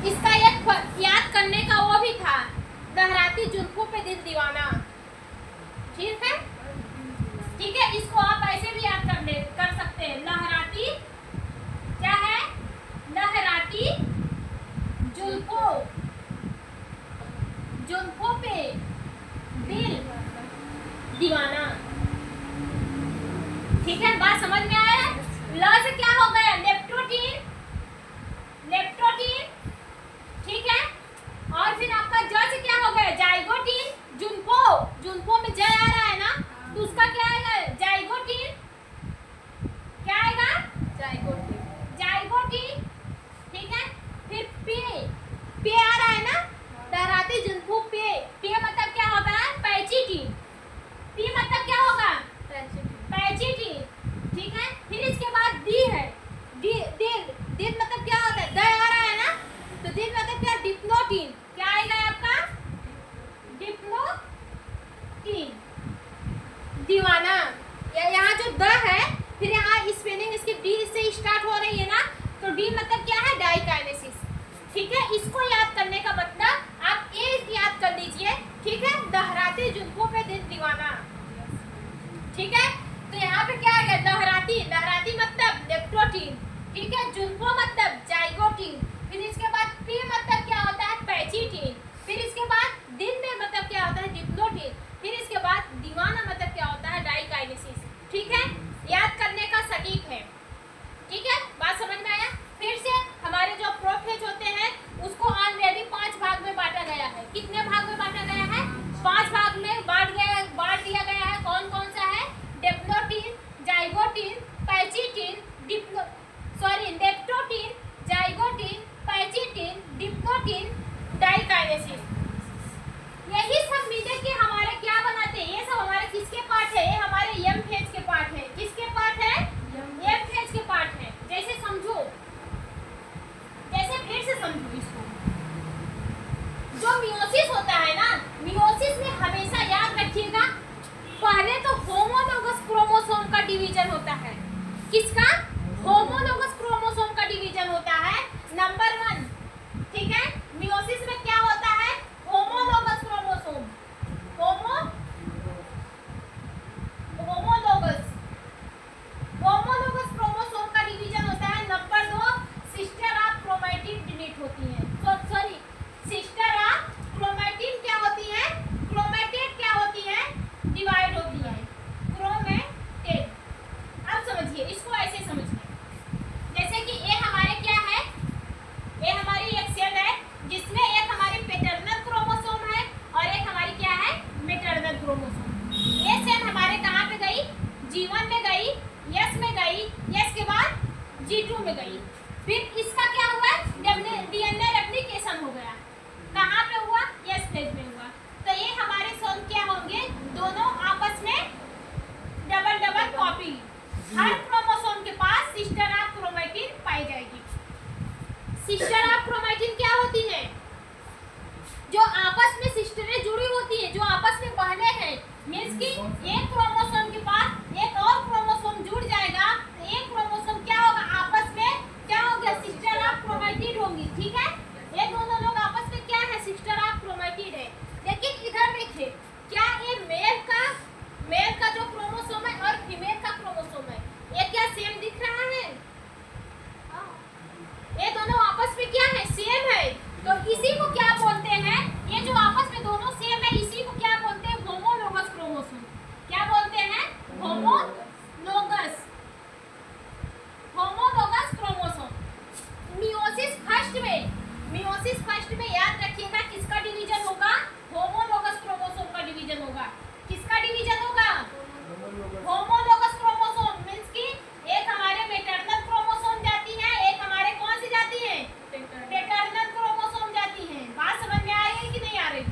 इसका एक याद करने का वो भी था, लहराती जुल्फों पे दिल दीवाना। ठीक है, ठीक है, इसको आप ऐसे भी याद कर सकते हैं। लहराती क्या है? लहराती जुल्फों पे दिल दीवाना। ठीक है, बात समझ में आया है? ल से क्या हो गया? Leptotene, leptotene. ठीक है, और फिर आपका ज से क्या हो गया? जाइगोटीन। जुल्फों में ज आ रहा है ना, तो उसका क्या आएगा? जाइगोटीन। क्या आएगा? Zygotene, zygotene. ठीक है, फिर पे आ रहा है ना, लहराती जुल्फों पे मतलब क्या होता है? पैचिटीन। पी मतलब क्या होगा? पैचिटीन। ठीक है, फिर इसके बाद दी है, दिल मतलब क्या होता है? द आ रहा है ना, तो दिल मतलब क्या? डिप्लोटीन। क्या आएगा आपका? डिप्लोटीन, दीवाना। यहाँ जो द है, फिर यहाँ स्पेलिंग इसकी डी से स्टार्ट हो रही है ना, तो डी मतलब क्या है? डाइकाइनेसिस। ठीक है, इसको याद करने का मतलब आप ए याद कर लीजिए। ठीक है, लहराती जुल्फों पे दिल दीवाना। ठीक है, तो यहाँ पे क्या आ गया? लहराती, लहराती मतलब लेप्टोटीन। ठीक है, जुल्फों मतलब जाइगोटीन। फिर इसके बाद पी मतलब क्या होता है? पैचिटीन। फिर इसके बाद दिल में मतलब क्या होता है? डिप्लोटीन। फिर इसके बाद दीवाना मतलब क्या होता है? डाइकाइनेसिस। ठीक है, याद करने का सटीक है। ठीक है, बात समझ में आया? फिर से हमारे जो प्रोफेज होते हैं उसको ऑलरेडी 5 भाग में बांटा गया है। कितने भाग में बांटा गया है? 5 भाग में बांट दिया गया है। कौन कौन सा है? Diplotene, zygotene, pachytene, leptotene, zygotene, pachytene, diplotene, diakinesis. यही सब मिले के हमारे क्या बनाते हैं? ये सब हमारे किसके पार्ट है? ये हमारे एम फेज के पार्ट है। किसके पार्ट है? एम फेज के पार्ट है। जैसे समझो, जैसे फिर से समझो इसको। जो मियोसिस होता है ना, मियोसिस में हमेशा याद रखिएगा, पहले तो होमोलोगस क्रोमोसोम का डिवीजन होता है। किसका? होमोलोगस क्रोमोसोम का डिवीजन होता है, नंबर 1। ठीक है, मियोसिस में क्या होता है? होमोलोगस क्रोमोसोम, होमोलोगस क्रोमोसोम का डिवीजन होता है। Number 2, sister of chromatin delete होती है। सॉरी, सिस्टर ऑफ क्रोमैटिन क्या होती है? क्रोमैटिड क्या होती है? डिवाइड होती है, क्रोमैटिड। अब समझिए इसको, ऐसे समझिए जैसे कि ये हमारे क्या है? ये हमारी एक सेल है जिसमें एक हमारी पैटर्नल क्रोमोसोम है और एक हमारी क्या है? Maternal chromosome. ये सेल हमारे कहाँ पे गई? G1 में गई, S में गई, S के बाद G2 में गई। फिर इसका क्या हुआ? DNA रेप्लिकेशन हो गया। कहाँ पे हुआ? S फेज में हुआ। तो ये हमारे सेल क्या होंगे? दोनों आपस में डबल कॉपी। हर क्रोमोसोम के पास सिस्टर ऑफ क्रोमैटिन पाई जाएगी। सिस्टर ऑफ क्रोमैटिन क्या होती है? जो आपस में सिस्टरें जुड़ी होती है, जो आपस में बहने हैं। मींस कि एक क्रोमोसोम के पास एक और क्रोमोसोम जुड़ जाएगा, तो एक क्रोमोसोम क्या होगा? आपस में क्या होगा? सिस्टर ऑफ क्रोमैटिड होंगी। ठीक है, ये दोनों लोग आपस में क्या है? सिस्टर ऑफ क्रोमैटिड है। लेकिन इधर देखिए, क्या ये मेल का जो क्रोमोसोम है और फीमेल का क्रोमोसोम है, ये क्या सेम दिख रहा है? ये दोनों आपस में क्या है? सेम है। तो इसी को क्या बोलते हैं? ये जो आपस में दोनों सेम है, इसी को क्या बोलते हैं? Homologous chromosome. क्या बोलते हैं? Homologous chromosome. मियोसिस फर्स्ट में याद रखिएगा किसका डिवीजन होगा? होमोलोगस क्रोमोसोम का डिवीजन होगा। किसका डिवीजन होगा? Homologous chromosome. मींस कि एक हमारे मैटरनल क्रोमोसोम जाती है, एक हमारे कौन सी जाती है? पैटर्नल क्रोमोसोम जाती है। बात समझ में आ रही है कि नहीं आ रही है?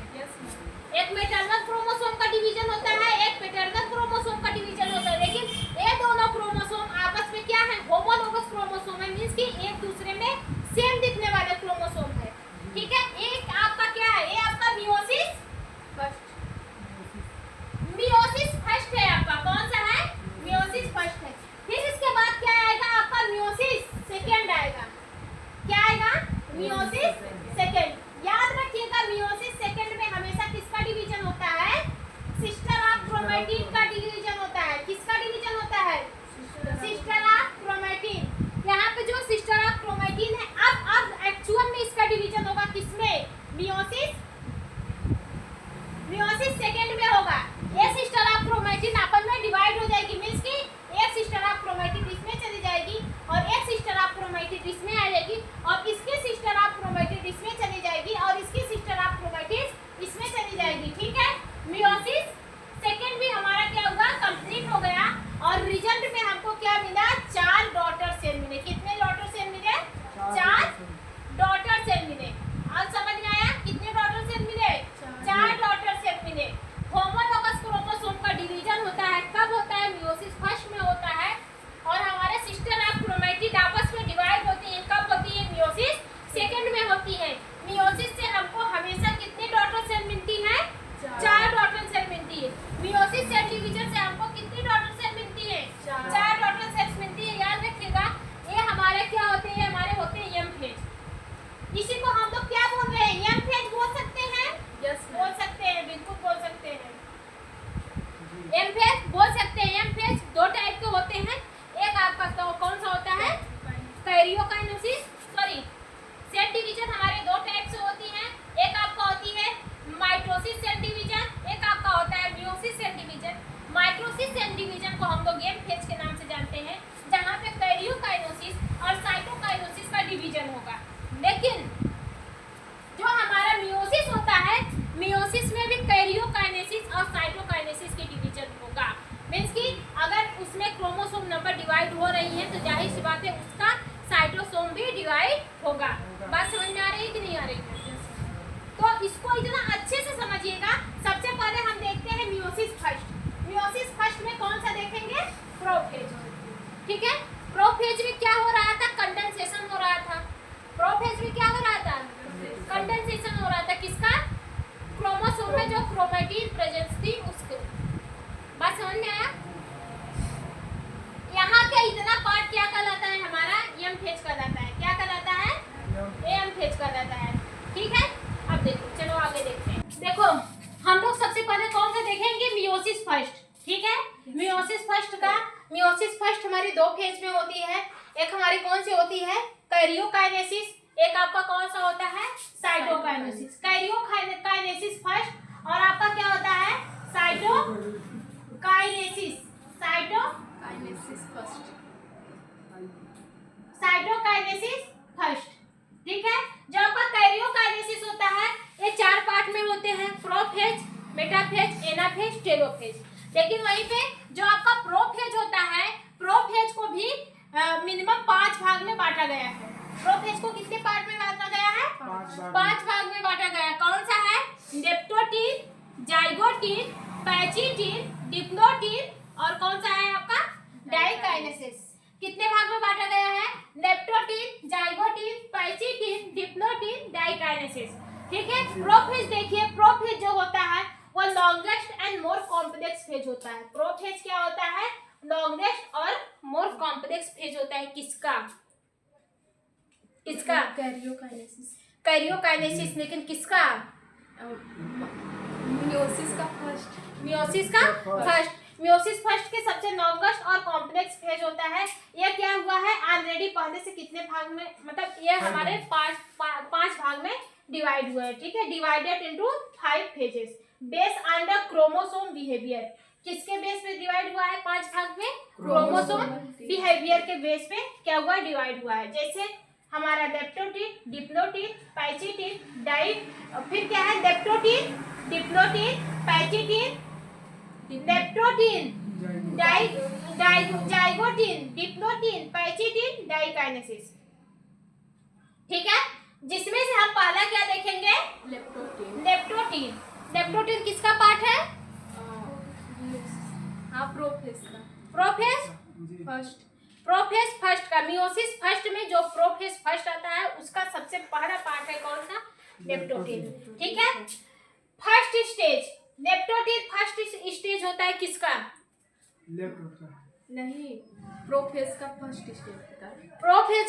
एक मैटरनल क्रोमोसोम का डिवीजन होता है, एक पैटर्नल क्रोमोसोम का डिवीजन होता है। लेकिन ये दोनों क्रोमोसोम आपस में क्या है? होमोलोगस क्रोमोसोम है। मींस कि एक दूसरे में सेम दिखने वाले क्रोमोसोम है। दो फेज में होती है, एक हमारी कौन सी होती है कैरियोकाइनेसिस, एक आपका कौन सा होता है साइटोकाइनेसिस। कैरियोकाइनेसिस फर्स्ट और आपका क्या होता है साइटोकाइनेसिस फर्स्ट। ठीक है, जो आपका कैरियोकाइनेसिस होता है ये 4 पार्ट में होते हैं, प्रोफेज, मेटाफेज, एनाफेज, टेलोफेज। लेकिन वहीं पे जो आपका प्रोफेज होता है, प्रोफेज को भी मिनिमम 5 भाग में बांटा गया है। प्रोफेज को कितने पार्ट में बांटा गया है 5 भाग में बांटा गया है। कौन सा है लेप्टोटीन, जाइगोटीन, पैचिटीन, डिप्लोटीन और कौन सा है आपका डाइकाइनेसिस। कितने भाग में बांटा गया है leptotene, zygotene, pachytene, diplotene, diakinesis. ठीक है, प्रोफेज देखिए, प्रोफेज जो होता है वो longest and more complex phase होता है। प्रोफेज क्या होता है लॉन्गेस्ट और मोर कॉम्प्लेक्स फेज होता है किसका कैरियोकाइनेसिस। लेकिन किसका मियोसिस फर्स्ट के सबसे लॉन्गेस्ट और कॉम्प्लेक्स फेज होता है। ये क्या हुआ है ऑलरेडी पहले से कितने भाग में, मतलब ये हमारे 5 भाग में डिवाइड हुआ है। ठीक है, divided into 5 phases based on the chromosome behaviour. किसके बेस पे डिवाइड हुआ है 5 भाग में क्रोमोसोम बिहेवियर के बेस पे क्या हुआ डिवाइड हुआ है। जैसे हमारा लेप्टोटीन, डिप्लोटीन, पैचिटीन, फिर क्या है leptotene, diplotene, pachytene, leptotene, zygotene, diplotene, pachytene, diakinesis. ठीक है, जिसमें से हम पहला क्या देखेंगे लेप्टोटीन किसका पार्ट है प्रोफेज फर्स्ट का। मियोसिस फर्स्ट में जो प्रोफेज फर्स्ट आता है उसका सबसे पहला पार्ट है कौन सा लेप्टोटीन। ठीक है, first stage leptotene first stage होता है किसका प्रोफेज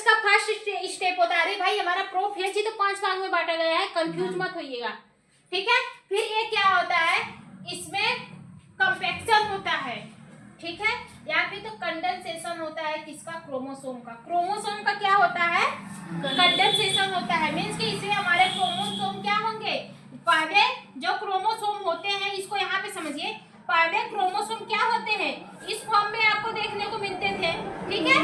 का फर्स्ट स्टेप होता है। अरे भाई हमारा प्रोफेज ही तो 5 भाग में बांटा गया है, कंफ्यूज मत होइएगा। ठीक है, फिर ये क्या होता है इसमें कंपैक्शन होता है। ठीक है, यहाँ पे तो कंडेंसेशन होता है किसका क्रोमोसोम का क्या होता है कंडेंसेशन होता है। मींस कि इससे हमारे क्रोमोसोम क्या होंगे, पहले जो क्रोमोसोम होते हैं इसको यहाँ पे समझिए, पहले क्रोमोसोम क्या होते हैं इस फॉर्म में आपको देखने को मिलते थे। ठीक है,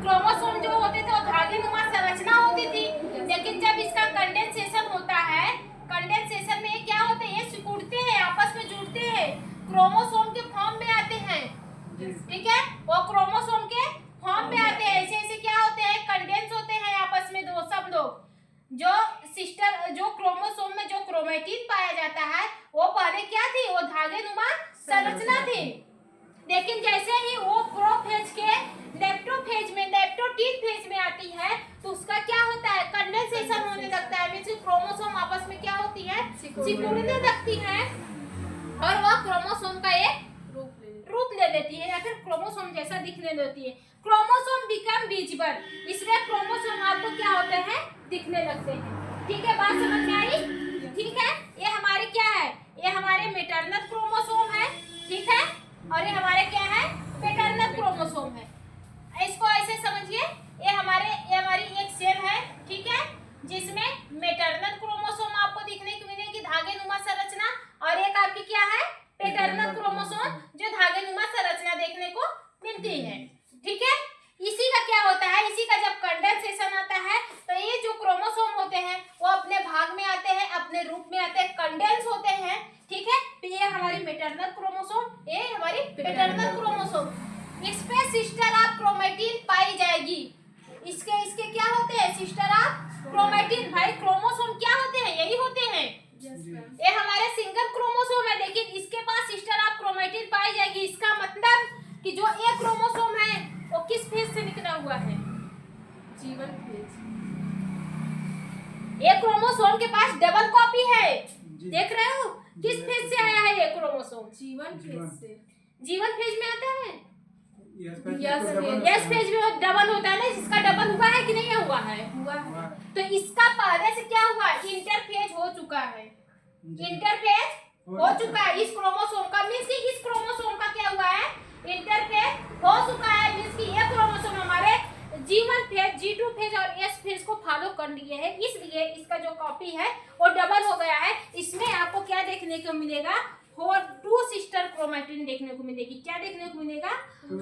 क्रोमोसोम जो होते थे वो धागेनुमा संरचना होती थी। लेकिन जब इसका कंडेंसेशन होता है, कंडेंसेशन में क्या होते हैं सिकुड़ते हैं, आपस में जुड़ते हैं, क्रोमोसोम के फॉर्म में आते हैं। ठीक है, वो क्रोमोसोम के फॉर्म में आते हैं, ऐसे क्या होते हैं कंडेंस होते हैं आपस में दो सब लोग। जो क्रोमोसोम में जो क्रोमेटिन पाया जाता है वो पहले क्या थी, वो धागेनुमा संरचना थी। लेकिन जैसे ही वो प्रोफेज के लेप्टोटीन फेज में आती है तो उसका क्या होता है कंडेंसेशन होने लगता है। मींस क्रोमोसोम आपस में क्या होती है सिकुड़ने लगती है और वह क्रोमोसोम का एक रूप ले लेती है या फिर क्रोमोसोम जैसा दिखने लगती है। क्रोमोसोम बिकम विजिबल, इसलिए क्रोमोसोम आपको क्या होते हैं दिखने लगते हैं। ठीक है, बात समझ में आई। ठीक है, ये हमारे क्या है, ये हमारे मैटरनल क्रोमोसोम है। ठीक है, और ये हमारे क्या है पैटर्नल क्रोमोसोम है। इसको ऐसे समझिए, ये हमारी एक सेल है। ठीक है, जिसमें मैटरनल क्रोमोसोम आपको दिखने को मिलेगी धागेनुमा संरचना, और एक आपकी क्या है पैटर्नल क्रोमोसोम जो धागेनुमा संरचना देखने को मिलती है। ठीक है, इसी का क्या होता है, इसी का जब कंडेंसेशन आता है तो ये जो क्रोमोसोम होते हैं वो अपने भाग में आते हैं, अपने रूप में आते हैं, कंडेंस होते हैं। ठीक है, तो ये हमारी मैटरनल क्रोमोसोम, ये हमारी पैटर्नल क्रोमोसोम। इस पे सिस्टर ऑफ क्रोमेटिन पाई जाएगी। इसके क्या होते हैं सिस्टर ऑफ क्रोमेटिन। भाई क्रोमोसोम क्या होते हैं, यही होते हैं। ये हमारे सिंगल क्रोमोसोम है लेकिन इसके पास सिस्टर ऑफ क्रोमेटिन पाई जाएगी। इसका मतलब कि जो एक क्रोमोसोम है वो किस फेज से निकला हुआ है जीवन फेज। एक क्रोमोसोम के पास डबल कॉपी है, देख रहे हो किस फेज से आया है ये क्रोमोसोम जीवन फेज में आता है। यस फेज में डबल होता है ना, इसका डबल हुआ है कि नहीं हुआ है तो इसका पहले से क्या हुआ इंटरफेज हो चुका है, इंटरफेज हो चुका है इस क्रोमोसोम का। मींस कि इस क्रोमोसोम का क्या हुआ है इंटरफेज हो चुका है, मींस कि ये क्रोमोसोम हमारे G1 फेज, G2 फेज और S फेज को फॉलो कर लिए है, इसलिए इसका जो कॉपी है वो डबल हो गया है। इसमें आपको क्या देखने को मिलेगा, और 2 सिस्टर क्रोमैटिन देखने को मिलेगी। क्या देखने को मिलेगा,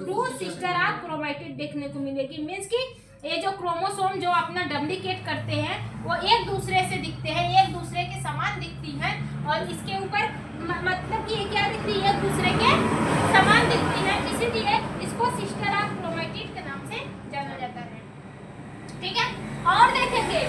2 सिस्टर ऑफ क्रोमैटिन देखने को मिलेगी। मींस कि ये जो क्रोमोसोम जो अपना डुप्लीकेट करते हैं वो एक दूसरे से दिखते हैं, एक दूसरे के समान दिखती हैं, और इसके ऊपर मतलब कि ये क्या दिखती है, एक दूसरे के समान दिखती है, इसीलिए इसको सिस्टर ऑफ क्रोमैटिन के नाम से जाना जाता है। ठीक है, और देखेंगे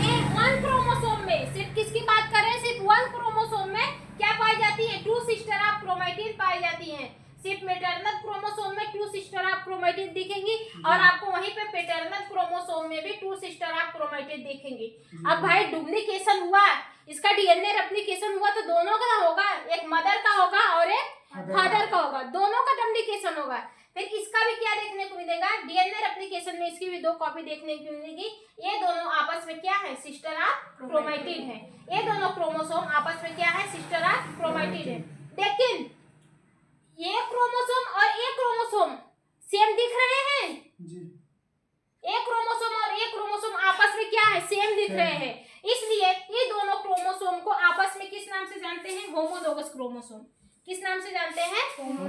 एक 1 क्रोमोसोम में सिर्फ किसकी बात कर रहे हैं, सिर्फ 1 क्रोमोसोम में क्या पाई जाती है, 2 सिस्टर ऑफ क्रोमैटिन पाई जाती हैं। सिर्फ मैटरनल क्रोमोसोम में 2 सिस्टर ऑफ क्रोमैटिन दिखेंगी, और आपको वहीं पे पैटर्नल क्रोमोसोम में भी 2 सिस्टर ऑफ क्रोमैटिन दिखेंगी। अब भाई डुप्लीकेशन हुआ, इसका डीएनए रेप्लिकेशन हुआ, तो दोनों का होगा, एक मदर का होगा और एक फादर का होगा, दोनों का डुप्लीकेशन होगा। फिर इसका भी क्या देखने को मिलेगा, डीएनए रेप्लिकेशन में इसकी भी 2 कॉपी देखने को मिलेगी। ये दोनों आपस में क्या है, सिस्टर ऑफ क्रोमैटिन है। ये दोनों क्रोमोसोम आपस में क्या है, सिस्टर ऑफ क्रोमैटिन है। लेकिन ये क्रोमोसोम और एक क्रोमोसोम सेम दिख रहे हैं जी। एक क्रोमोसोम और एक क्रोमोसोम आपस में क्या है, सेम दिख रहे हैं, इसलिए ये दोनों क्रोमोसोम को आपस में किस नाम से जानते हैं, होमोलोगस क्रोमोसोम। किस नाम से जानते हैं,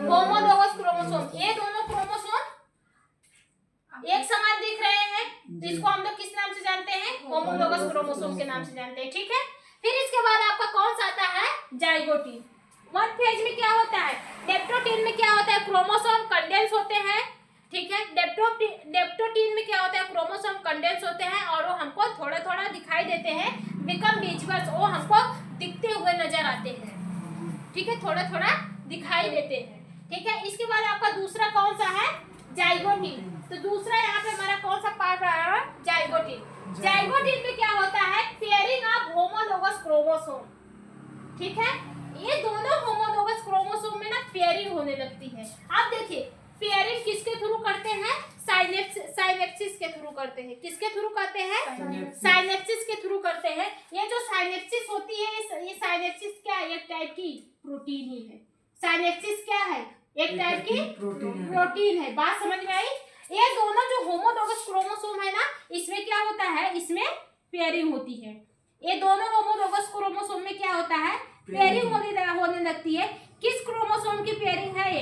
होमोलोगस क्रोमोसोम। ये दोनों क्रोमोसोम एक समान दिख रहे हैं, जिसको हम लोग किस नाम से जानते हैं, होमोलोगस क्रोमोसोम के नाम से जानते हैं। ठीक है, फिर इसके बाद आपका कौन सा आता है, जाइगोटी। 1 फेज में क्या होता है, डेप्टोटीन में क्या होता है, क्रोमोसोम कंडेंस होते हैं। ठीक है, डेप्टोटीन में क्या होता है, क्रोमोसोम कंडेंस होते हैं, और वो हमको थोड़ा थोड़ा दिखाई देते हैं, बिकम विजिबल, वो हमको दिखते हुए नजर आते हैं। ठीक है, थोड़ा थोड़ा दिखाई देते हैं। ठीक है, इसके बाद आपका दूसरा कौन सा है, जाइगोटीन। तो दूसरा यहाँ पे हमारा कौन सा पार्ट आया है, जाइगोटीन। जाइगोटीन में क्या होता है, पेयरिंग ऑफ होमोलोगस क्रोमोसोम। ठीक है, ये दोनों होमोलोगस क्रोमोसोम में ना पेयरिंग होने लगती है। आप देखिए पेयरिंग किसके थ्रू करते हैं, साइनेप्सिस के थ्रू करते हैं। किसके थ्रू करते हैं, साइनेप्सिस के थ्रू करते हैं। ये जो साइनेप्सिस होती है, ये साइनेप्सिस क्या है, एक टाइप की प्रोटीन ही है। साइनेप्सिस क्या है, एक टाइप की प्रोटीन है। बात समझ में आई। ये दोनों जो होमोलोगस क्रोमोसोम है ना, इसमें क्या होता है, इसमें पेयरिंग होती है। ये दोनों होमोलोगस क्रोमोसोम में क्या होता है, पेयरिंग होने लगती है। किस क्रोमोसोम की पेयरिंग है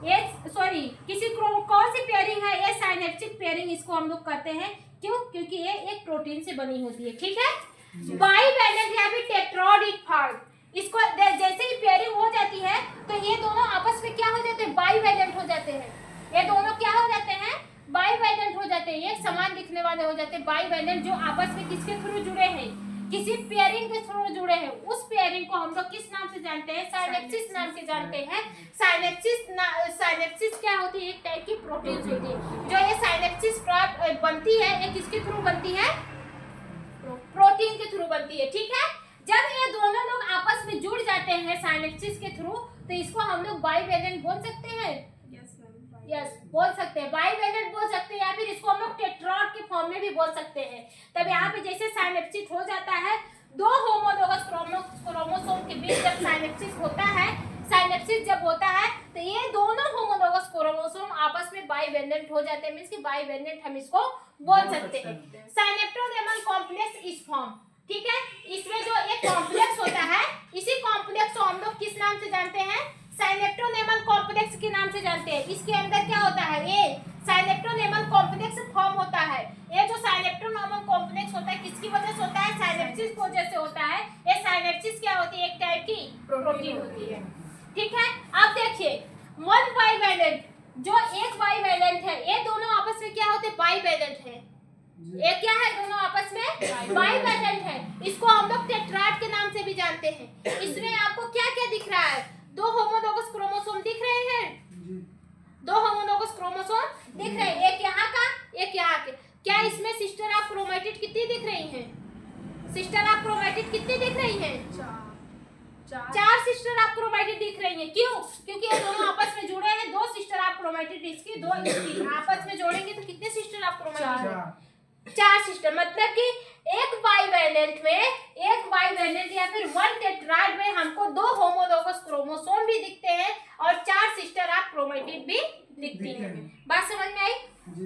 ये सॉरी किसी कौन सी पेयरिंग है, ये साइनेप्टिक पेयरिंग इसको हम लोग करते हैं। क्यों, क्योंकि ये एक प्रोटीन से बनी होती है। ठीक है, बाइवैलेंट या फिर टेट्राडिक फॉर्म, इसको जैसे ही पेयरिंग हो जाती है तो ये दोनों आपस में क्या हो जाते हैं, बाइवैलेंट हो जाते हैं। ये दोनों क्या हो जाते हैं, बाइवैलेंट हो जाते हैं, एक समान दिखने वाले हो जाते हैं। बाइवैलेंट जो आपस में किसके थ्रू जुड़े हैं, किसी पेयरिंग के थ्रू जुड़े हैं। उस पेयरिंग को हम लोग किस नाम से जानते हैं, साइनेप्सिस नाम से जानते हैं। साइनेप्सिस क्या होती है, एक टाइप की प्रोटीन होती है। जो ये साइनेप्सिस बनती है, ये किसके थ्रू बनती है, प्रोटीन के थ्रू बनती है। ठीक है, जब ये दोनों लोग आपस में जुड़ जाते हैं साइनेप्सिस के थ्रू, तो इसको हम लोग बाइवैलेंट बोल सकते हैं। यस, बोल सकते हैं, बाइवैलेंट बोल सकते हैं, या फिर इसको हम लोग टेट्राड के फॉर्म में भी बोल सकते हैं। तब यहाँ पे जैसे साइनेप्सिस हो जाता है, 2 होमोलोगस क्रोमोसोम के बीच जब साइनेप्सिस होता है, साइनेप्सिस जब होता है तो ये दोनों होमोलोगस क्रोमोसोम आपस में बाइवैलेंट हो जाते हैं। मींस कि बाइवैलेंट हम इसको बोल सकते हैं। साइनेप्टोनेमल कॉम्प्लेक्स इज फॉर्म। ठीक है, इसमें जो एक कॉम्प्लेक्स होता है, इसी कॉम्प्लेक्स को हम लोग किस नाम से जानते हैं, साइनेप्टोनेमल कॉम्प्लेक्स के नाम से जानते हैं। इसके अंदर क्या होता है, ये साइनेप्टोनेमल कॉम्प्लेक्स फॉर्म होता है। ये जो साइनेप्टोनेमल कॉम्प्लेक्स होता है किसकी वजह से होता है, साइनेप्सिस की वजह से होता है। ये साइनेप्सिस क्या होती है, एक टाइप की प्रोटीन होती है। ठीक है, अब देखिए 1 बाइवैलेंट, जो एक बाइवैलेंट है, ये दोनों आपस में क्या होते हैं, बाइवैलेंट है। ये क्या है, दोनों आपस में बाइवैलेंट है। इसको हम लोग टेट्राड के नाम से भी जानते हैं। इसमें आपको क्या क्या दिख रहा है, 2 होमोलोगस क्रोमोसोम दिख रहे हैं, 2 होमोलोगस क्रोमोसोम दिख रहे हैं, एक यहाँ का एक यहाँ के। क्या इसमें सिस्टर ऑफ क्रोमैटिड कितनी दिख रही हैं, सिस्टर ऑफ क्रोमैटिड कितनी दिख रही हैं, 4 सिस्टर ऑफ क्रोमैटिड दिख रही हैं। क्यों, क्योंकि ये दोनों आपस में जुड़े हैं। 2 सिस्टर ऑफ क्रोमैटिड इसकी, 2 इसकी, आपस में जोड़ेंगे तो कितने सिस्टर ऑफ क्रोमैटिड, 4 सिस्टर। मतलब कि एक बाइवैलेंट बाइवेलेंट या फिर वन टेट्राड में हमको 2 होमोलोगस क्रोमोसोम भी दिखते हैं और 4 सिस्टर ऑफ क्रोमेटिड भी दिखती हैं। बात समझ में आई?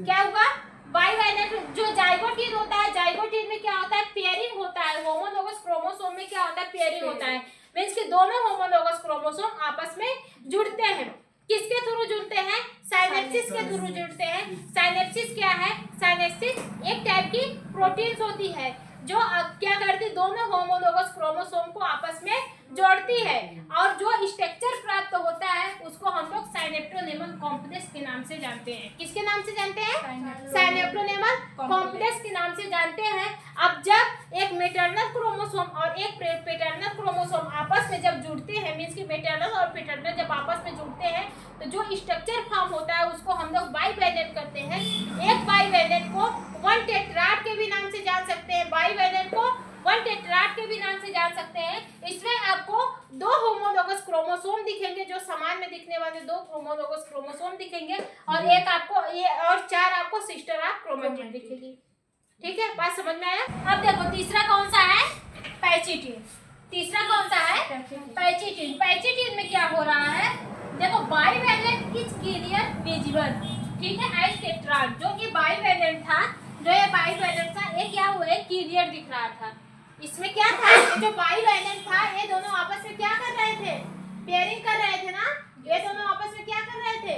क्या हुआ? बाइवेलेंट जो जाइगोटिन होता है, जाइगोटिन में क्या होता है? पेयरिंग होता है। होमोलोगस क्रोमोसोम में क्या होता है? पेयरिंग होता है। मींस कि दोनों होमोलोगस क्रोमोसोम आपस में जुड़ते हैं। किसके थ्रू जुड़ते हैं? साइनेप्सिस के थ्रू जुड़ते हैं। साइनेप्सिस क्या है? साइनेप्सिस एक टाइप की प्रोटीन्स होती है जो क्या करती? दोनों होमोलोगस क्रोमोसोम को आपस में जोड़ती है और जो स्ट्रक्चर प्राप्त होता है उसको हम लोग साइनेप्टोनेमल कॉम्प्लेक्स के नाम से जानते हैं। किसके नाम से जानते हैं? साइनेप्टोनेमल कॉम्प्लेक्स के नाम से जानते हैं। अब जब एक मैटरनल क्रोमोसोम और एक पैटर्नल क्रोमोसोम आपस में जब जुड़ते हैं, मींस कि मैटरनल और पैटर्नल जब आपस में जुड़ते हैं तो जो स्ट्रक्चर फॉर्म होता है उसको हम लोग बाइवेलेंट करते हैं। एक बाइवेलेंट को वन टेट्राड के भी नाम से जान सकते हैं, बाइवेलेंट को वन टेट्राड के भी नाम से जान सकते हैं। इसमें आपको 2 होमोलोगस क्रोमोसोम दिखेंगे, जो समान में दिखने वाले 2 होमोलोगस क्रोमोसोम दिखेंगे और एक आपको ये और 4 आपको सिस्टर ऑफ क्रोमेटिड दिखेगी। ठीक है, बात समझ में आया? अब देखो तीसरा कौन सा है? पैचिटिन। तीसरा कौन सा है? पैचिटिन। पैचिटिन में क्या हो रहा है? देखो बाइवेलेंट इज क्लियर विजिबल, ठीक है, एज टेट्राड। जो कि बाइवेलेंट था, जो ये बाइवेलेंट था, ये क्या हुआ है? क्लियर दिख रहा था। इसमें क्या था? जो बाइवेलेंट था ये दोनों आपस में क्या कर रहे थे? पेयरिंग कर रहे थे ना। ये दोनों आपस में क्या कर रहे थे?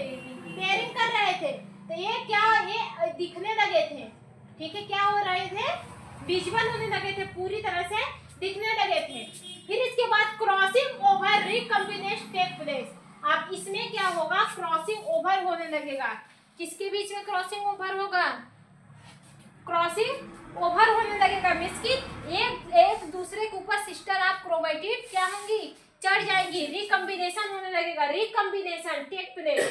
पेयरिंग कर रहे थे। तो ये क्या, ये दिखने लगे थे। ठीक है, क्या हो रहे थे? विजुअल होने लगे थे, पूरी तरह से दिखने लगे थे। फिर इसके बाद crossing over recombination take place. अब इसमें क्या होगा? क्रॉसिंग ओवर होने लगेगा। किसके बीच में क्रॉसिंग ओवर होगा? क्रॉसिंग ओवर होने लगेगा। मींस कि एक दूसरे के ऊपर सिस्टर ऑफ क्रोमेटिड क्या होंगी? चढ़ जाएंगी। रिकॉम्बिनेशन होने लगेगा। Recombination take place,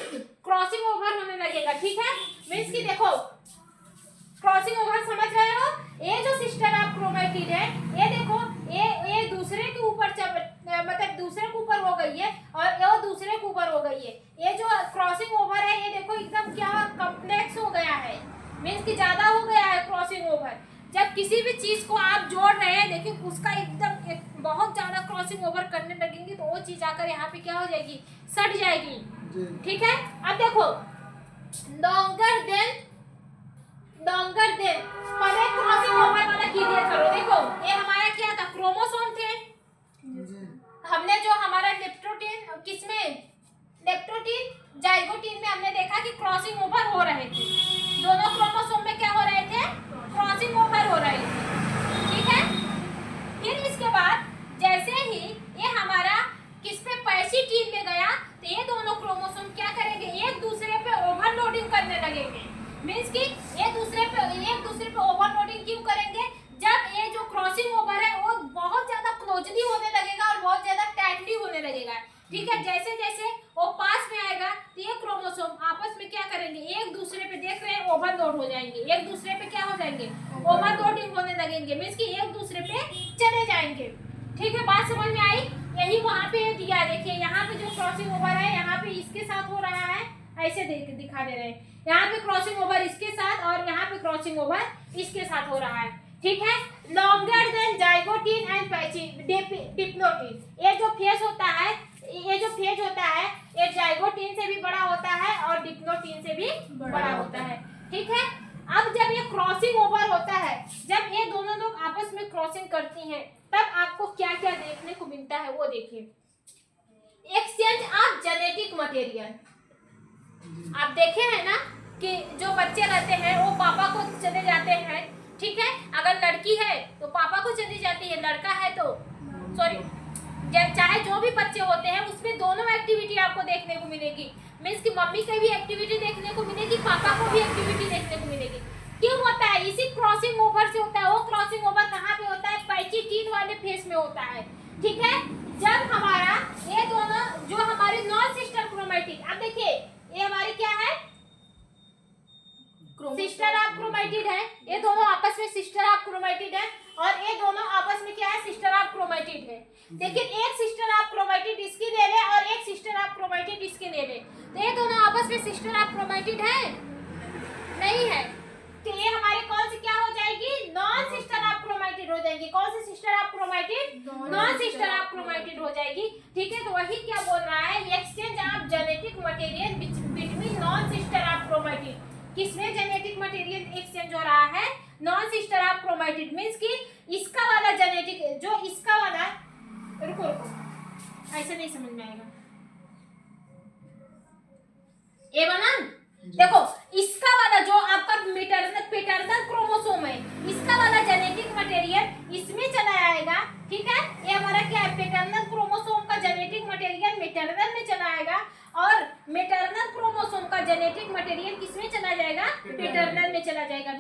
crossing over होने लगेगा। ठीक है, मींस कि देखो क्रॉसिंग ओवर समझ रहे हो? ये जो सिस्टर ऑफ क्रोमेटिड है, ये देखो ये दूसरे के ऊपर मतलब दूसरे के ऊपर हो गई है और ये दूसरे के ऊपर हो गई है। ये जो क्रॉसिंग ओवर है ये देखो एकदम क्या कॉम्प्लेक्स हो गया है, मींस कि ज्यादा हो गया है क्रॉसिंग ओवर। जब किसी भी चीज को आप जोड़ रहे हैं, देखिए उसका एकदम बहुत ज्यादा क्रॉसिंग ओवर करने लगेंगे तो वो चीज आकर यहाँ पे क्या हो जाएगी? सट जाएगी। ठीक है, अब देखो लॉन्गर देन पहले क्रॉसिंग ओवर वाला क्लियर करो। देखो ये हमारा क्या था? क्रोमोसोम थे। हमने जो हमारा लेप्टोटीन, किसमें? लेप्टोटीन जाइगोटीन में हमने देखा कि क्रॉसिंग ओवर हो रहे थे। दोनों क्रोमोसोम में क्या हो रहे थे? क्रॉसिंग ओवर हो रहे थे। ठीक है, फिर इसके बाद जैसे ही ये हमारा किस पे? पैचिटिन में गया तो ये दोनों क्रोमोसोम क्या करेंगे? एक दूसरे पे ओवरलोडिंग करने लगेंगे। मींस कि एक दूसरे पे ओवरलोडिंग क्यों करेंगे? जब ये जो क्रॉसिंग ओवर है वो बहुत ज्यादा क्लोजली होने लगेगा और बहुत ज्यादा टाइटली होने लगेगा। ठीक है, जैसे जैसे वो पास में आएगा तो ये क्रोमोसोम आपस में क्या करेंगे? एक दूसरे पे देख रहे हैं ओवरलोड हो जाएंगे। एक दूसरे पे क्या हो जाएंगे? ओवरलोडिंग होने लगेंगे। मींस कि एक दूसरे पे चले जाएंगे। ठीक है, बात समझ में आई? यही वहाँ पे दिया, देखिए यहाँ पे जो क्रॉसिंग ओवर है यहाँ पे इसके साथ हो रहा है, ऐसे दिखा दे रहे हैं। यहाँ पे क्रॉसिंग ओवर इसके साथ और यहाँ पे क्रॉसिंग ओवर इसके साथ हो रहा है। ठीक है, longer than zygotene and diplotene. ये जो फेज होता है ये जाइगोटीन से भी बड़ा होता है और डिप्लोटीन से भी बड़ा होता है। ठीक है, अब जब ये क्रॉसिंग ओवर होता है, जब ये दोनों लोग आपस में क्रॉसिंग करती हैं, तब आपको क्या क्या देखने को मिलता है वो देखिए। Exchange of genetic material. आप देखे हैं ना कि जो बच्चे रहते हैं वो पापा को चले जाते हैं। ठीक है, अगर लड़की है तो पापा को चली जाती है, लड़का है तो चाहे जो भी बच्चे होते हैं उसमें दोनों एक्टिविटी आपको देखने को मिलेगी। मींस कि मम्मी की भी एक्टिविटी देखने को मिलेगी, पापा को भी एक्टिविटी देखने को मिलेगी। क्यों होता है? इसी क्रॉसिंग ओवर से होता है। वो क्रॉसिंग ओवर कहाँ पे होता है? पैचिटिन वाले फेस में होता है। ठीक है, जब हमारा ये दोनों जो हमारी नॉन सिस्टर क्रोमेटिड, अब देखिए ये हमारी क्या है? सिस्टर ऑफ क्रोमेटिड है। ये दोनों आपस में सिस्टर ऑफ क्रोमेटिड है और ये दोनों आपस में क्या है? सिस्टर ऑफ क्रोमेटिड है। लेकिन एक सिस्टर ऑफ क्रोमेटिड इसकी ले ले और एक सिस्टर ऑफ क्रोमेटिड इसकी ले ले, तो ये दोनों आपस में सिस्टर ऑफ क्रोमेटिड है? नहीं है। तो ये हमारी कौन सी क्या हो जाएगी? नॉन सिस्टर ऑफ क्रोमेटिड हो जाएगी। कौन सी sister of chromatid? Non sister of chromatid हो जाएगी। ठीक है, तो वही क्या बोल रहा है, exchange of genetic material between non sister of chromatid. किसमें जेनेटिक मटेरियल एक्सचेंज हो रहा है? Non sister of chromatid. Means कि इसका वाला जेनेटिक, जो इसका वाला, रुको रुको ऐसे नहीं समझ में आएगा, ये बना देखो, इसका वाला जो आपका पैटर्नल क्रोमोसोम है, इसका वाला जेनेटिक मटेरियल इसमें चला आएगा। ठीक है, ये हमारा क्या है, पैटर्नल क्रोमोसोम का जेनेटिक मटेरियल मैटरनल में चला आएगा, और मैटरनल क्रोमोसोम का जेनेटिक मटेरियल किसमें चला जाएगा? पैटर्नल में चला जाएगा।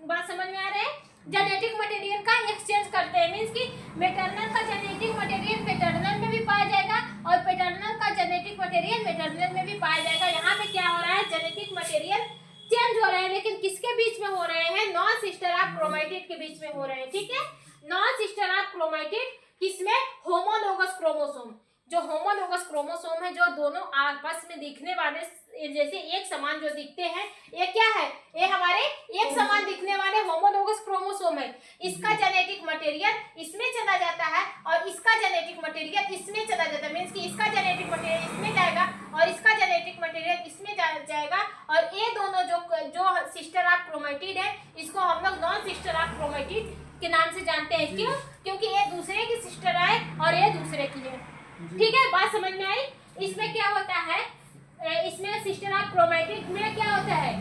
बात समझ में आ रहा है? जेनेटिक मटेरियल का एक्सचेंज करते हैं, मींस कि मैटरनल का जेनेटिक मटेरियल पैटर्नल में भी पाया जाएगा और पैटर्नल का जेनेटिक मटेरियल मैटरनल में भी पाया जाएगा। यहाँ पे क्या हो रहा है, जेनेटिक मटेरियल चेंज हो रहे हैं, लेकिन किसके बीच में हो रहे हैं? नॉन सिस्टर ऑफ क्रोमैटिड के बीच में हो रहे हैं। ठीक है, नॉन सिस्टर ऑफ क्रोमैटिड किसमें? Homologous chromosome. जो होमोलोगस क्रोमोसोम है, जो दोनों आपस में दिखने वाले जैसे एक समान जो दिखते हैं, ये क्या है, ये हमारे एक समान दिखने वाले होमोलोगस क्रोमोसोम है। इसका जेनेटिक मटेरियल इसमें चला जाता है और इसका जेनेटिक मटेरियल इसमें चला जाता है, मींस कि इसका जेनेटिक मटेरियल इसमें जाएगा और इसका जेनेटिक मटेरियल इसमें जाएगा, और ये दोनों जो सिस्टर ऑफ क्रोमैटिड है, इसको हम लोग नॉन सिस्टर ऑफ क्रोमैटिड के नाम से जानते हैं। क्यों? क्योंकि ये दूसरे की सिस्टर है और ये दूसरे की है। ठीक है, बात समझ में आई? इसमें क्या होता है, इसमें सिस्टर ऑफ क्रोमैटिड में क्या होता है,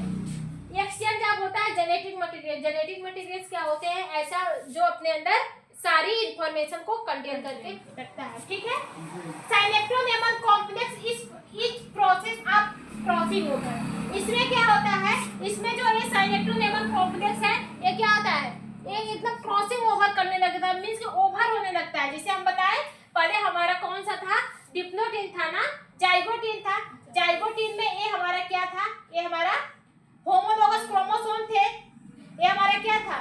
एक्सचेंज ऑफ होता है जेनेटिक मटेरियल। जेनेटिक मटेरियल्स क्या होते हैं, ऐसा जो अपने अंदर सारी इंफॉर्मेशन को कंटेन करके रखता है। ठीक है, साइनेप्टोनेमल कॉम्प्लेक्स इस प्रोसेस ऑफ क्रॉसिंग ओवर। इसमें क्या होता है, इसमें जो ये साइनेप्टोनेमल कॉम्प्लेक्स है, ये क्या होता है, ये एकदम क्रॉसिंग ओवर करने लगता है, मींस कि ओवर होने लगता है। जैसे हम बताएं, पहले हमारा कौन सा था, डिप्लोटिन था ना, जाइगोटिन था। जाइगोटिन में ये हमारा क्या था, ये हमारा होमोलोगस क्रोमोसोम थे। ये हमारा क्या था,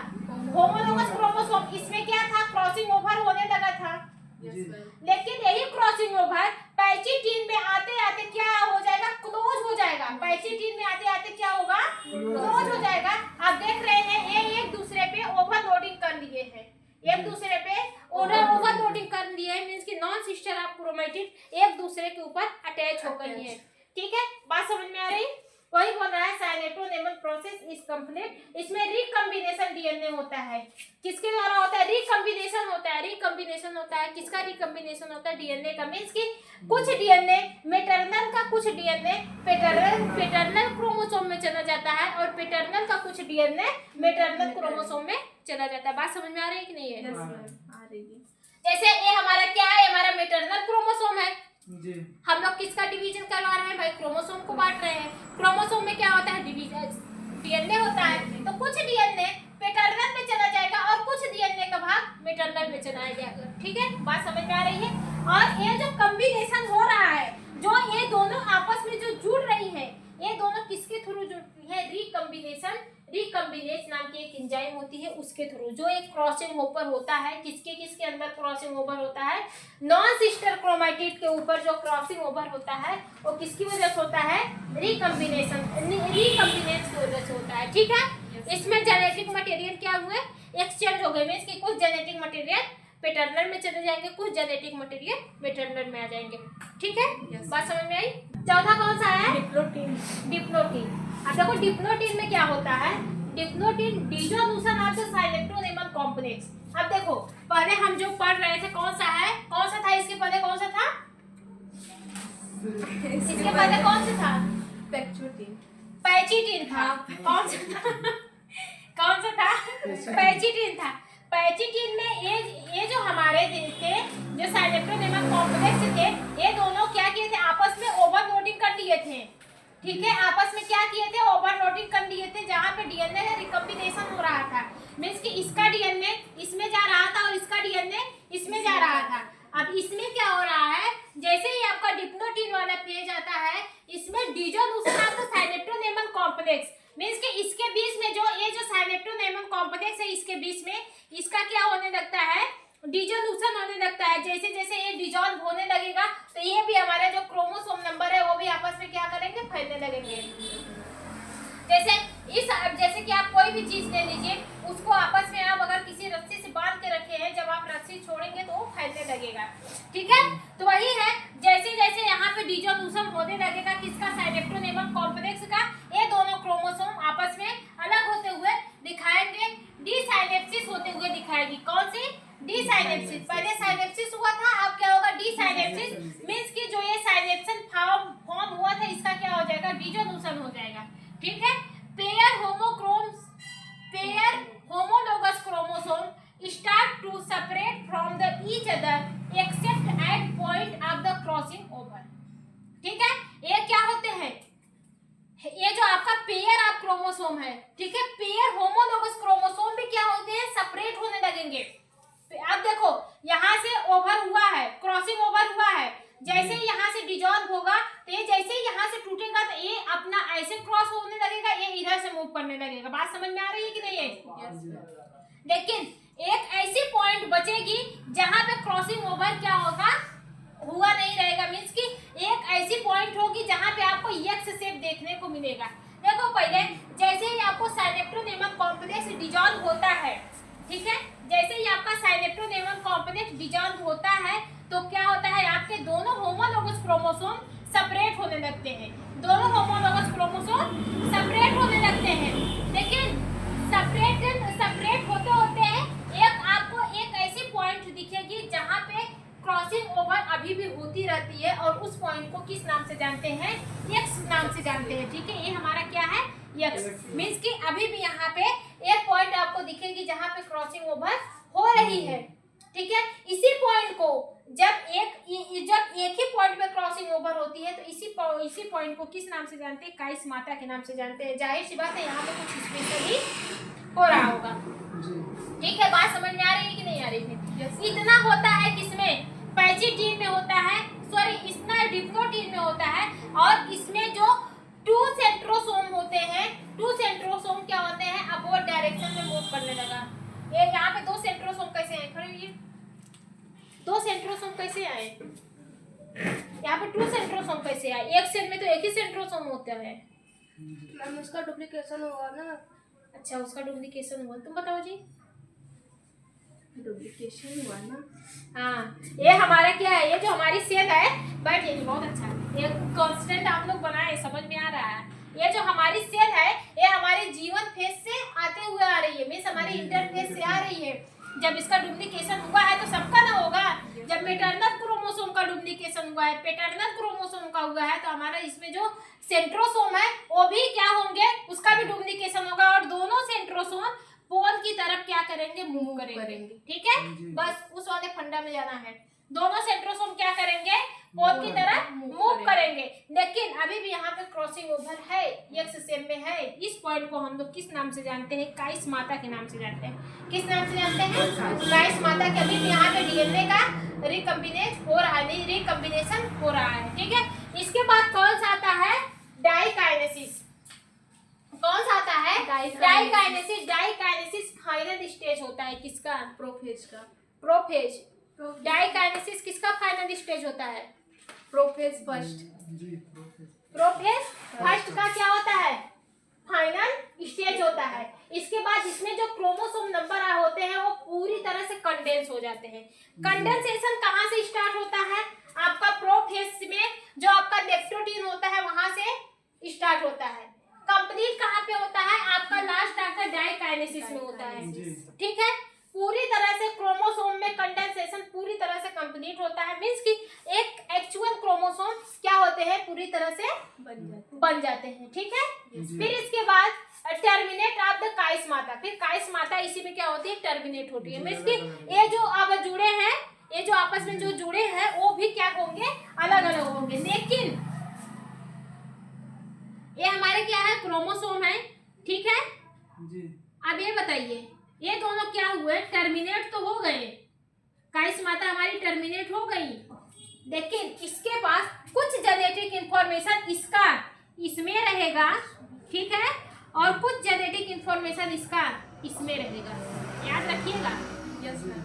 होमोलोगस क्रोमोसोम। इसमें क्या था, क्रॉसिंग ओवर होने लगा था। लेकिन यही क्रॉसिंग ओवर पैचिटिन में आते आते क्या हो जाएगा, क्लोज हो जाएगा। पैचिटिन में आते आते क्या होगा, क्लोज हो जाएगा। आप देख रहे हैं, ये एक दूसरे पे ओवरलोडिंग कर लिए हैं, एक दूसरे पे ओवरलोडिंग कर लिए हैं, मींस कि नॉन सिस्टर ऑफ क्रोमैटिड एक दूसरे के ऊपर अटैच हो गई है। ठीक है, बात समझ में आ रही? वही बोल रहा है, साइनेप्टोनेमल प्रोसेस इज कंप्लीट। इसमें रिकम्बिनेशन डीएनए होता है। किसके द्वारा होता है, रिकम्बिनेशन होता है। रिकम्बिनेशन होता है, किसका रिकम्बिनेशन होता है, डीएनए का। मींस कि कुछ डीएनए मैटरनल का, कुछ डीएनए पैटर्नल क्रोमोसोम में चला जाता है, और पैटर्नल का कुछ डीएनए मैटरनल क्रोमोसोम में चला जाता है। बात समझ में आ रही है कि नहीं है? आ रही है। जैसे ये हमारा क्या है, हमारा मैटरनल क्रोमोसोम है जी। हम लोग किसका डिवीजन करवा रहे हैं भाई, क्रोमोसोम को बांट रहे हैं। क्रोमोसोम में क्या होता है, डिवीजन डीएनए होता है। तो कुछ डीएनए पैटर्नल में चला जाएगा और कुछ डीएनए का भाग मैटरनल में चला जाएगा। ठीक है, बात समझ में आ रही है? और ये जो कॉम्बिनेशन हो रहा है, जो ये दोनों आपस में जो जुड़ रही है, ये दोनों किसके थ्रू जुड़ती है, रिकम्बिनेज नाम की एक एंजाइम होती है, उसके थ्रू। जो एक क्रॉसिंग ओवर होता है, किसके अंदर क्रॉसिंग ओवर होता है, नॉन सिस्टर क्रोमैटिड के ऊपर जो क्रॉसिंग ओवर होता है, वो किसकी वजह से होता है, रिकम्बिनेज की वजह से होता है। ठीक है, इसमें जेनेटिक मटेरियल क्या हुए, एक्सचेंज हो गए। मींस कि कुछ जेनेटिक मटेरियल पैटर्नल में चले जाएंगे, कुछ जेनेटिक मटेरियल मैटरनल में आ जाएंगे। ठीक है, बात समझ में आई? चौथा कौन सा है, डिप्लोटिन। अब देखो डिप्लोटिन में क्या होता है, diplotene dissolution of the synaptonemal complex. अब देखो, पहले हम जो पढ़ रहे थे कौन सा है, कौन सा था, इसके पहले कौन सा था, इसके पहले कौन सा था, पैचिटिन था। कौन सा था कौन सा था, पैचिटिन था। पैचिटिन में ये जो हमारे थे, जो साइनेप्टोनेमल कॉम्प्लेक्स थे, ये दोनों क्या किए थे, आपस में ओवरलोडिंग कर लिए थे। ठीक है, आपस में क्या किए थे, ओवरलोडिंग कर लिए थे, जहाँ पे डीएनए का रिकम्बिनेशन हो रहा था। मींस कि इसका डीएनए इसमें जा रहा था और इसका डीएनए इसमें जा रहा था। अब इसमें क्या हो रहा है, जैसे ही आपका डिप्लोटिन वाला पेज आता है, इसमें dissolution of the synaptonemal complex. Means कि इसके बीच में ये जो साइनेप्टोनेमल कॉम्प्लेक्स है, इसके बीच में इसका क्या होने लगता है, डिसोल्यूशन होने लगता है। जैसे जैसे ये डिसॉल्व होने लगेगा, तो ये भी हमारे जो क्रोमोसोम नंबर है, वो भी आपस में क्या करेंगे, फैलने लगेंगे। जैसे इस जैसे कि आप कोई भी चीज ले लीजिए, उसको आपस में आप अगर किसी रस्सी से बांध के रखे हैं, जब आप रस्सी छोड़ेंगे तो वो फैलने लगेगा, ठीक है। तो वही है, जैसे जैसे यहाँ पे डिसोल्यूशन होने लगेगा किसका, साइनेप्टोनेमल कॉम्प्लेक्स का, ये दोनों क्रोमोसोम आपस में अलग होते हुए दिखाएंगे, डिसाइनेप्सिस होते हुए दिखाएगी। कौन सी, डिसाइनेप्सिस। पहले साइनेप्सिस हुआ था, अब क्या होगा, डिसाइनेप्सिस। मींस कि जो ये साइनेप्सन फॉर्म हुआ था, इसका क्या हो जाएगा, डिसोल्यूशन हो जाएगा, ठीक है। Pair homologous chromosome start to separate from the each other except at point of the crossing over, ठीक है। ये क्या होते हैं, ये जो आपका पेयर ऑफ क्रोमोसोम है, ठीक है, पेयर होमोलोगस क्रोमोसोम भी क्या होते हैं, सेपरेट होने लगेंगे। अब देखो यहाँ से ओवर हुआ है, क्रॉसिंग ओवर हुआ है, जैसे यहाँ से डिजॉल्व होगा तो ये जैसे ही यहाँ से टूटेगा तो ये अपना ऐसे क्रॉस होने लगेगा, ये इधर से मूव करने लगेगा। बात समझ में आ रही है कि नहीं है? लेकिन एक ऐसी पॉइंट बचेगी जहां पे क्रॉसिंग ओवर क्या होगा, हुआ नहीं रहेगा। मींस कि एक ऐसी पॉइंट होगी जहां पे आपको एक्स शेप देखने को मिलेगा। देखो पहले जैसे ही आपको साइनेप्टोनेमल कॉम्प्लेक्स डिजॉल्व होता है, ठीक है, जैसे ही आपका साइनेप्टोनेमल कॉम्प्लेक्स डिजॉल्व होता है तो क्या होता है, आपके दोनों होमोलोगस क्रोमोसोम सेपरेट होने लगते हैं, दोनों होमोलोगस क्रोमोसोम सेपरेट होने लगते हैं। लेकिन सेपरेट होते होते एक आपको एक ऐसी पॉइंट दिखेगी जहां पे क्रॉसिंग ओवर अभी भी होती रहती है, और उस पॉइंट को किस नाम से जानते हैं, एक्स नाम से जानते हैं, ठीक है। ये हमारा क्या है, एक्स। मींस कि अभी भी यहाँ पे एक पॉइंट आपको दिखेगी जहां पे क्रॉसिंग ओवर हो रही है, ठीक है। इसी पॉइंट को जब एक ही पॉइंट पे क्रॉसिंग ओवर होती है तो इसी पॉइंट को किस नाम से जानते हैं, काइस माता के नाम से जानते हैं। जाहिर सी बात है यहाँ पे कुछ स्पेशली हो रहा होगा, ठीक है। बात समझ में आ रही है कि नहीं आ रही है? इतना होता है किसमें, पैचिटीन में होता है, सॉरी इतना डिप्लोटीन में होता है, और इसमें जो 2 सेंट्रोसोम होते हैं, 2 सेंट्रोसोम क्या होते हैं, अपवर्ड डायरेक्शन में मूव करने लगा। ये यहाँ पे 2 सेंट्रोसोम कैसे आए, खड़े हुए 2 सेंट्रोसोम कैसे आए, यहाँ पे 2 सेंट्रोसोम कैसे आए, एक सेल में तो एक ही सेंट्रोसोम होता है। मैम उसका डुप्लीकेशन हुआ ना। अच्छा, उसका डुप्लीकेशन हुआ, तुम बताओ जी। डुप्लीकेशन हुआ ना, हाँ, ये हमारा क्या है, ये जो हमारी सेल है, बट ये बहुत अच्छा है, ये कांस्टेंट आप लोग बनाए, समझ में आ रहा है। ये जो हमारी सेल है, ये हमारे जीवन फेज से आते हुए आ रही है, मीन्स हमारी इंटरफेज से आ रही है। जब इसका डुप्लीकेशन हुआ है तो सबका ना होगा, जब मेटर्नल क्रोमोसोम का डुप्लीकेशन हुआ है, पैटर्नल क्रोमोसोम का हुआ है, तो हमारा इसमें जो सेंट्रोसोम है वो भी क्या होंगे, उसका भी डुप्लीकेशन होगा, और दोनों सेंट्रोसोम पोल की तरफ क्या करेंगे, मूव करेंगे, ठीक है। बस उस वाले फंडा में जाना है, दोनों सेंट्रोसोम क्या करेंगे, पोल की तरफ मूव करेंगे। लेकिन अभी भी यहाँ पे क्रॉसिंग ओवर है, एक्स सेम में है। इस पॉइंट को हम लोग किस नाम से जानते हैं, काइस माता के नाम से जानते हैं। किस नाम से जानते हैं, काइस माता के। अभी भी यहाँ पे डीएनए का रिकम्बिनेशन हो रहा है, ठीक है। इसके बाद कौन सा आता है, डाइकाइनेसिस। कौन सा आता है, डाइकाइनेसिस। डाइकाइनेसिस फाइनल स्टेज होता है किसका, प्रोफेज का। प्रोफेज। डाइकाइनेसिस किसका फाइनल स्टेज होता है, प्रोफेज फर्स्ट। प्रोफेज फर्स्ट का क्या होता है, फाइनल स्टेज होता है। इसके बाद इसमें जो क्रोमोसोम नंबर होते हैं वो पूरी तरह से कंडेंस हो जाते हैं। कंडेंसेशन कहाँ से स्टार्ट होता है, आपका प्रोफेज में जो आपका लेप्टोटीन होता है वहां से स्टार्ट होता है। कंप्लीट कहाँ पे होता है, आपका लास्ट आपका डाइकाइनेसिस में होता है, ठीक है। पूरी तरह से क्रोमोसोम में कंडेंसेशन पूरी तरह से कंप्लीट होता है, मींस कि एक एक्चुअल क्रोमोसोम क्या होते हैं, पूरी तरह से बन जाते हैं, ठीक है। फिर इसके बाद टर्मिनेट ऑफ द काइस माता। फिर काइस माता इसी में क्या होती है, टर्मिनेट होती है। मींस कि ये जो अब जुड़े हैं, ये जो आपस में जो जुड़े हैं वो भी क्या होंगे, अलग अलग होंगे। लेकिन ये हमारे क्या है, क्रोमोसोम है, ठीक है। अब ये बताइए, ये दोनों क्या हुए, टर्मिनेट तो हो गए, काइस माता हमारी टर्मिनेट हो गई, लेकिन इसके पास कुछ जेनेटिक इंफॉर्मेशन इसका इसमें रहेगा, ठीक है, और कुछ जेनेटिक इंफॉर्मेशन इसका इसमें रहेगा। याद रखिएगा, यस मैम।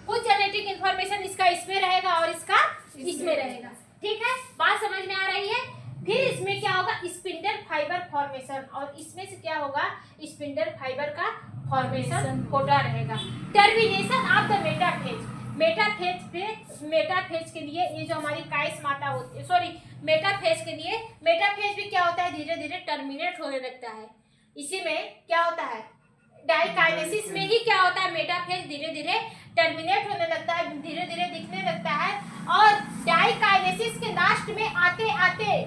कुछ जेनेटिक इंफॉर्मेशन इसका इसमें रहेगा और इसका इसमें रहेगा, ठीक है। बात समझ में आ रही है। फिर इसमें क्या होगा, स्पिंडल फाइबर फॉर्मेशन, और इसमें से क्या होगा, स्पिंडल फाइबर का फॉर्मेशन होता रहेगा। Termination of the metaphase, metaphase के लिए ये जो हमारी काइस्माटा होती है, सॉरी मेटाफेज के लिए, मेटाफेज भी क्या होता है, धीरे धीरे टर्मिनेट होने लगता है। इसी में क्या होता है, डाइकाइनेसिस में ही क्या होता है, मेटाफेज धीरे धीरे टर्मिनेट होने लगता है, धीरे धीरे दिखने लगता है। और डाइकाइनेसिस के लास्ट में आते आते,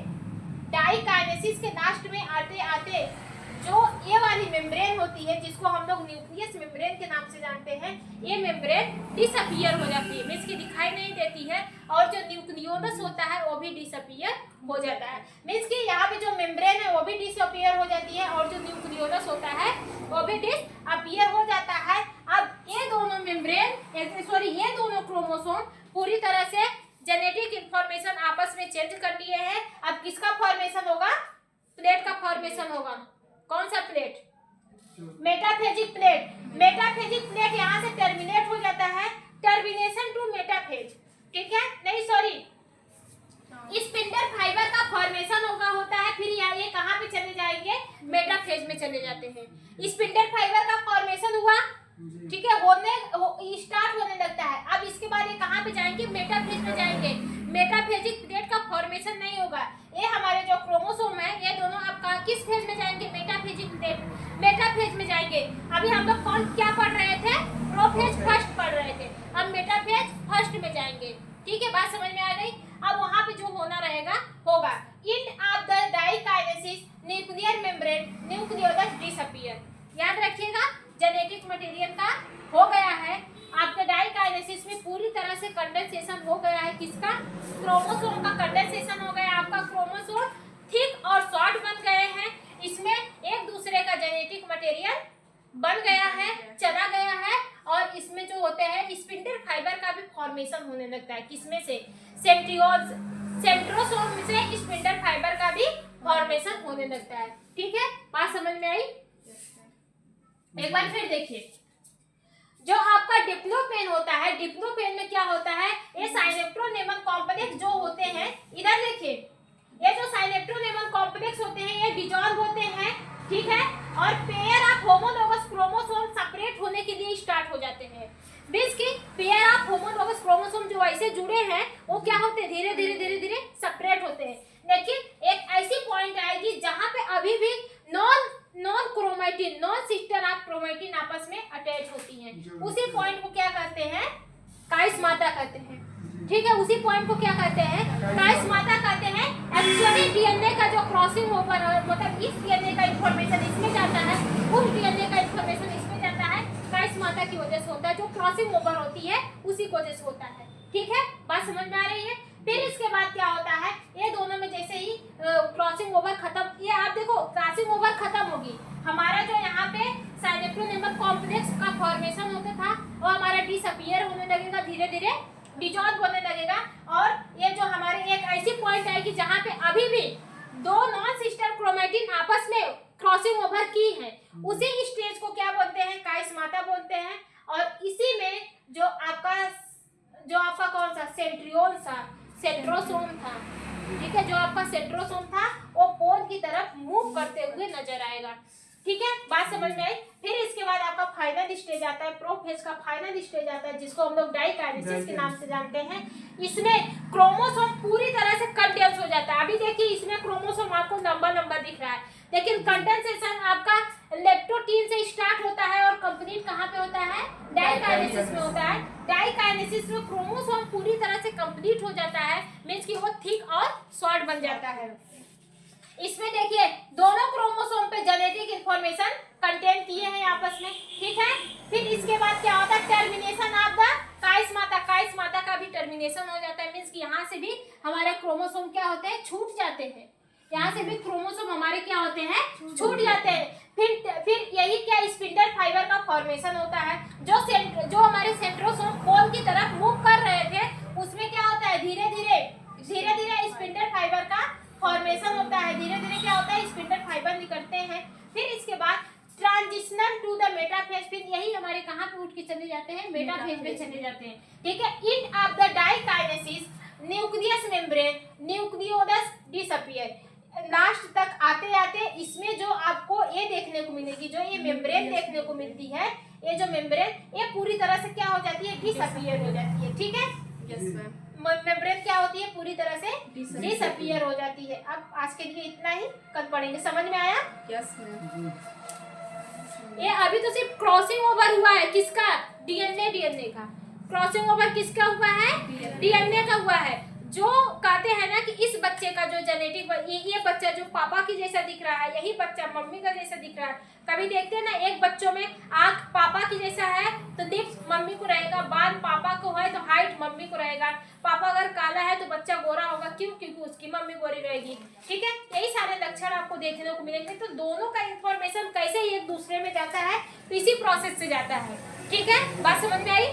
डाइकाइनेसिस के लास्ट में आते आते जो ये वाली मेम्ब्रेन होती है, जिसको हम लोग न्यूक्लियस मेम्ब्रेन के नाम से जानते हैं, ये मेम्ब्रेन डिसअपीयर हो जाती है, मींस की दिखाई नहीं देती है। और जो न्यूक्लियोलस होता है वो भी डिसअपीयर हो जाता है, मींस कि यहाँ पे जो मेम्ब्रेन है वो भी डिसअपीयर हो जाती है, और जो न्यूक्लियोलस होता है वो भी डिसअपीयर हो जाता है। अब ये दोनों मेम्ब्रेन, सॉरी ये दोनों क्रोमोसोम पूरी तरह से जेनेटिक इंफॉर्मेशन आपस में चेंज कर लिए हैं। अब किसका फॉर्मेशन होगा, प्लेट का फॉर्मेशन होगा। कौन सा plate, metaphasic plate. Metaphasic plate यहाँ से टर्मिनेट हो जाता है, टर्मिनेशन टू मेटाफेज, ठीक है, नहीं सॉरी, स्पिंडल फाइबर का फॉर्मेशन होता है, फिर यहाँ ये कहाँ पे चले जाएंगे, मेटाफेज में चले जाते हैं। स्पिंडल फाइबर का फॉर्मेशन हुआ, ठीक है, स्टार्ट होने लगता है। अब इसके बाद ये कहाँ पे जाएंगे, मेटाफेज में जाएंगे। मेटाफेजिक प्लेट का फॉर्मेशन नहीं होगा, ये हमारे जो क्रोमोसोम है ये दोनों आपका किस फेज में जाएंगे, मेटाफेजिक प्लेट, मेटाफेज में जाएंगे। अभी हम लोग कौन क्या पढ़ रहे थे, प्रोफेज फर्स्ट पढ़ रहे थे, अब मेटाफेज फर्स्ट में जाएंगे, ठीक है, बात समझ में आ गई। अब वहां पे जो होना रहेगा होगा, end of the diakinesis nuclear membrane nucleolus disappear. याद रखिएगा, जेनेटिक मटेरियल का हो गया है, आपके डाइकाइनेसिस में पूरी तरह से कंडेंसेशन हो गया है, किसका, क्रोमोसोम का कंडेंसेशन हो गया, आपका क्रोमोसोम थिक और शॉर्ट बन गए हैं, इसमें एक दूसरे का जेनेटिक मटेरियल बन गया है, चला गया है, और इसमें जो होते हैं स्पिंडल फाइबर का भी फॉर्मेशन होने लगता है, किसमें से, सेंट्रोसोम से स्पिंडल फाइबर का भी फॉर्मेशन होने लगता है, ठीक है, बात समझ में आई। एक बार फिर देखिए, जो आपका डिप्लोपेन होता है, डिप्लोपेन में क्या होता है, ये साइनेप्ट्रोनेमल कॉम्प्लेक्स जो होते हैं, इधर देखिए, ये जो साइनेप्ट्रोनेमल कॉम्प्लेक्स होते हैं ये डिसॉल्व होते हैं, ठीक है, और pair of homologous chromosome separate होने के लिए स्टार्ट हो जाते हैं। मींस की पेयर ऑफ होमोलोगस क्रोमोसोम जो ऐसे जुड़े हैं वो क्या होते हैं, धीरे धीरे धीरे धीरे सेपरेट होते हैं। लेकिन एक ऐसी पॉइंट आएगी जहां पे अभी भी non chromatin, non sister of chromatin आपस में अटैच होती हैं, उसी पॉइंट को क्या कहते हैं, काइस्माटा कहते हैं, ठीक है, उसी पॉइंट को क्या कहते हैं, काइस्माटा कहते हैं। एक्चुअली डीएनए का जो क्रॉसिंग ओवर, मतलब इस डीएनए का इंफॉर्मेशन इसमें जाता है, उस डीएनए का इंफॉर्मेशन इसमें जाता है, काइस्माटा की वजह से होता है, जो क्रॉसिंग ओवर होती है उसी की वजह से होता है, ठीक है, बात समझ में आ रही है। फिर इसके बाद क्या होता है, ये दोनों में जैसे ही क्रॉसिंग ओवर खत्म, ये आप देखो क्रॉसिंग ओवर खत्म होगी, हमारा जो यहाँ पे साइनेप्ट्रोनेमल कॉम्प्लेक्स का फॉर्मेशन होता था वो हमारा डिसअपीयर होने लगेगा, धीरे धीरे डिसॉल्व होने लगेगा, और ये जो हमारे एक ऐसी पॉइंट आएगी जहाँ पे अभी भी दो नॉन सिस्टर क्रोमैटिन आपस में क्रॉसिंग ओवर की है, उसी स्टेज को क्या बोलते हैं, काइस्माटा बोलते हैं। और इसी में जो आपका कौन सा सेंट्रोसोम था, ठीक है, जो आपका सेंट्रोसोम था वो पोल की तरफ मूव करते हुए नजर आएगा, ठीक है, बात समझ में आई। फिर इसके बाद आपका फाइनल स्टेज आता है, प्रोफेज का फाइनल स्टेज आता है, जिसको हम लोग डाइकाइनेसिस के नाम से जानते हैं। इसमें क्रोमोसोम पूरी तरह से कंडेंस हो जाता है। अभी देखिए इसमें क्रोमोसोम आपको लंबा लंबा दिख रहा है, लेकिन कंडेंसेशन आपका लेप्टोटीन से स्टार्ट होता है और कंप्लीट कहाँ पे होता है, डाइकाइनेसिस में होता है। डाइकाइनेसिस में क्रोमोसोम पूरी तरह से कंप्लीट हो जाता है, मींस कि वो थिक और शॉर्ट बन जाता है। इसमें देखिए दोनों क्रोमोसोम पे जेनेटिक इंफॉर्मेशन कंटेन किए हैं आपस में, ठीक है। फिर इसके बाद क्या होता है, टर्मिनेशन ऑफ द काइस्माटा का भी टर्मिनेशन हो जाता है, मींस कि यहाँ से भी हमारे क्रोमोसोम क्या होते हैं, छूट जाते हैं, यहाँ से भी क्रोमोसोम हमारे क्या होते हैं, छूट जाते हैं। फिर यही क्या स्पिंडल फाइबर का फॉर्मेशन होता है, जो हमारे सेंट्रोसोम पोल की तरफ मूव कर रहे थे, उसमें क्या होता है, धीरे धीरे स्पिंडल फाइबर का फॉर्मेशन होता है, धीरे धीरे क्या होता है, स्पिंडल फाइबर निकलते हैं। फिर इसके बाद ट्रांजिशनल टू द मेटाफेज, फिर यही हमारे कहाँ पे उठ के चले जाते हैं, मेटाफेज में चले जाते हैं, ठीक है। End of the diakinesis nucleus membrane nucleolus disappear, last तक आते आते इसमें जो आपको ये देखने को मिलेगी, जो ये मेम्ब्रेन देखने को मिलती है, ये जो मेम्ब्रेन ये पूरी तरह से क्या हो जाती है, डिसअपीयर हो जाती है। ठीक है, यस मैम। मेम्ब्रेन क्या होती है, पूरी तरह से Disappear। डिसअपीयर हो जाती है। अब आज के लिए इतना ही, कल पढ़ेंगे। समझ में आया? Yes ma'am. ये अभी तो सिर्फ क्रॉसिंग ओवर हुआ है, किसका, डीएनए का क्रॉसिंग ओवर किसका हुआ है, डीएनए का हुआ है। जो कहते हैं ना कि इस बच्चे का जो जेनेटिक, ये बच्चा जो पापा की जैसा दिख रहा है, यही बच्चा मम्मी का जैसा दिख रहा है। कभी देखते हैं ना एक बच्चों में आँख पापा की जैसा है तो लिप्स मम्मी को रहेगा, बाल पापा को है तो हाइट मम्मी को रहेगा। पापा अगर काला है तो बच्चा गोरा होगा, क्यों, क्योंकि उसकी मम्मी गोरी रहेगी। ठीक है, यही सारे लक्षण आपको देखने को मिलेंगे। तो दोनों का इंफॉर्मेशन कैसे एक दूसरे में जाता है, तो इसी प्रोसेस से जाता है। ठीक है, बात समझ में आई?